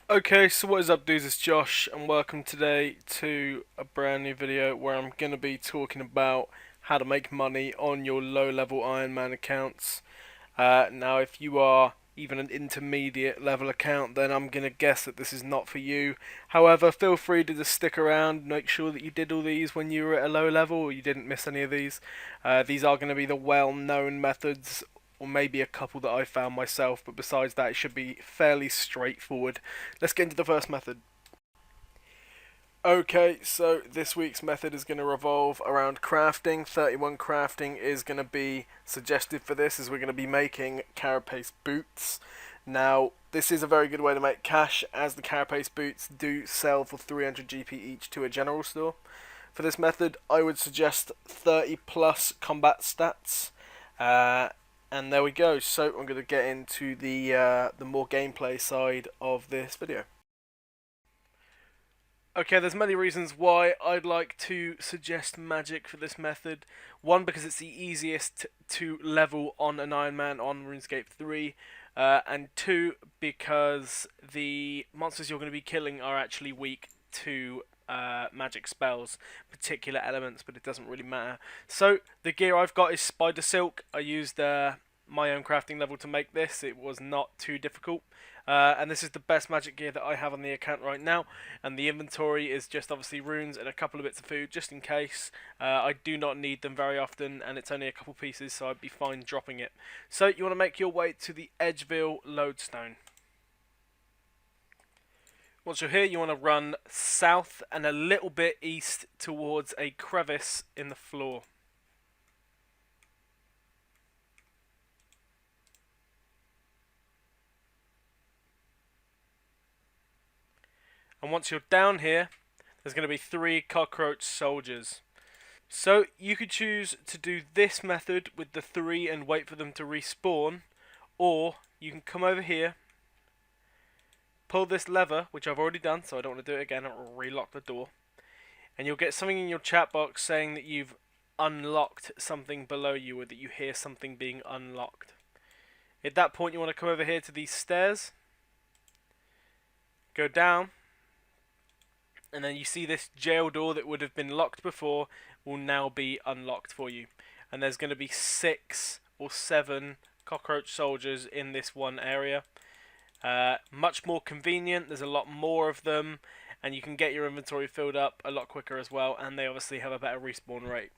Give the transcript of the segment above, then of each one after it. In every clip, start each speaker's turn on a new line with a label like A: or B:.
A: Okay, so what is up dudes, it's Josh and welcome today to a brand new video where I'm going to be talking about how to make money on your low level Iron Man accounts. Now if you are even an intermediate level account, then I'm going to guess that this is not for you. However, feel free to just stick around, make sure that you did all these when you were at a low level or you didn't miss any of these. These are going to be the well known methods, or maybe a couple that I found myself, but besides that it should be fairly straightforward. Let's get into the first method. Okay, so this week's method is going to revolve around crafting. 31 crafting is going to be suggested for this, as we're going to be making Carapace boots. Now, this is a very good way to make cash, as the Carapace boots do sell for 300 GP each to a general store. For this method, I would suggest 30 plus combat stats. And there we go. So I'm going to get into the more gameplay side of this video. Okay, there's many reasons why I'd like to suggest magic for this method. One, because it's the easiest to level on an Iron Man on RuneScape 3. And two, because the monsters you're going to be killing are actually weak to magic spells, particular elements, but it doesn't really matter. So, the gear I've got is Spider Silk. I used my own crafting level to make this. It was not too difficult. And this is the best magic gear that I have on the account right now. And the inventory is just obviously runes and a couple of bits of food just in case. I do not need them very often, and it's only a couple pieces, so I'd be fine dropping it. So you want to make your way to the Edgeville Lodestone. Once you're here, you want to run south and a little bit east towards a crevice in the floor. And once you're down here, there's going to be 3 cockroach soldiers. So you could choose to do this method with the 3 and wait for them to respawn, or you can come over here, pull this lever, which I've already done, so I don't want to do it again. I'll relock the door, and you'll get something in your chat box saying that you've unlocked something below you, or that you hear something being unlocked. At that point, you want to come over here to these stairs, go down, and then you see this jail door that would have been locked before will now be unlocked for you. And there's going to be 6 or 7 cockroach soldiers in this one area. Much more convenient, there's a lot more of them, and you can get your inventory filled up a lot quicker as well, and they obviously have a better respawn rate.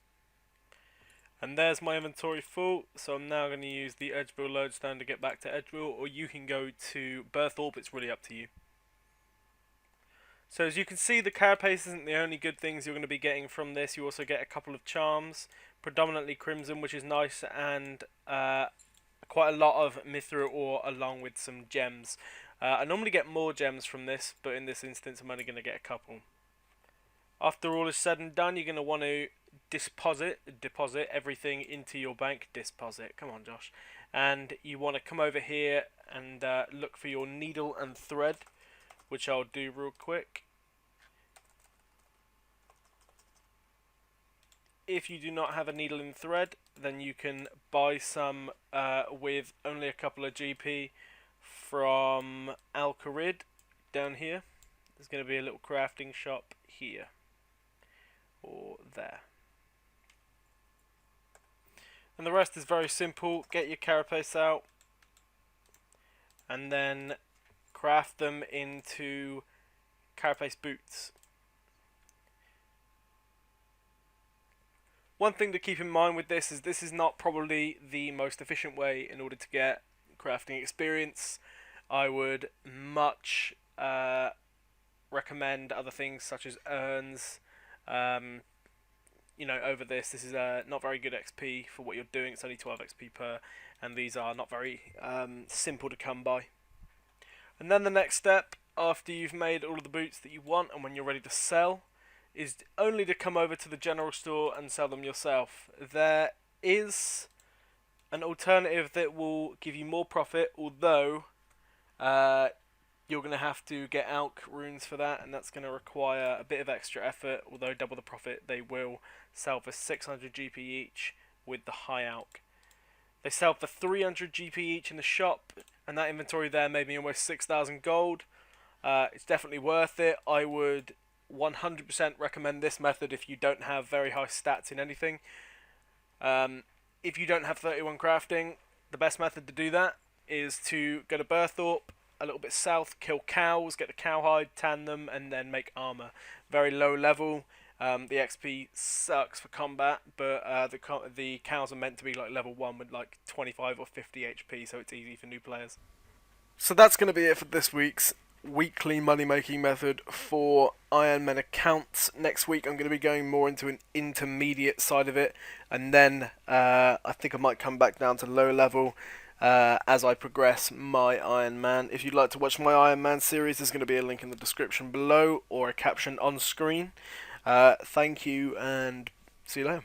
A: And there's my inventory full, so I'm now going to use the Edgeville Lodestone to get back to Edgeville, or you can go to Berthorpe, it's really up to you. So as you can see, the Carapace isn't the only good things you're going to be getting from this. You also get a couple of charms, predominantly Crimson, which is nice, and quite a lot of Mithril ore along with some gems. I normally get more gems from this, but in this instance I'm only going to get a couple. After all is said and done, you're going to want to deposit everything into your bank. Come on Josh. And you want to come over here and look for your needle and thread, which I'll do real quick. If you do not have a needle and thread, then you can buy some with only a couple of GP from Al-Kharid down here. There's going to be a little crafting shop here or there. And the rest is very simple. Get your Carapace out and then craft them into Carapace boots. One thing to keep in mind with this is not probably the most efficient way in order to get crafting experience. I would much recommend other things such as urns, over this. This is not very good XP for what you're doing. It's only 12 XP per, and these are not very simple to come by. And then the next step, after you've made all of the boots that you want and when you're ready to sell, is only to come over to the general store and sell them yourself. There is an alternative that will give you more profit, although you're going to have to get Alk runes for that, and that's going to require a bit of extra effort. Although double the profit, they will sell for 600 GP each with the high Alk. They sell for 300 GP each in the shop, and that inventory there made me almost 6,000 gold. It's definitely worth it. I would 100% recommend this method if you don't have very high stats in anything. Um, if you don't have 31 crafting, the best method to do that is to go to Berthorpe, a little bit south, kill cows, get the cowhide, tan them, and then make armor. Very low level. The XP sucks for combat, but the cows are meant to be like level 1 with like 25 or 50 HP, so it's easy for new players. So that's going to be it for this week's weekly money making method for Iron Men accounts. Next week I'm going to be going more into an intermediate side of it, and then I think I might come back down to low level as I progress my Iron Man. If you'd like to watch my Iron Man series, there's going to be a link in the description below or a caption on screen. Thank you and see you later.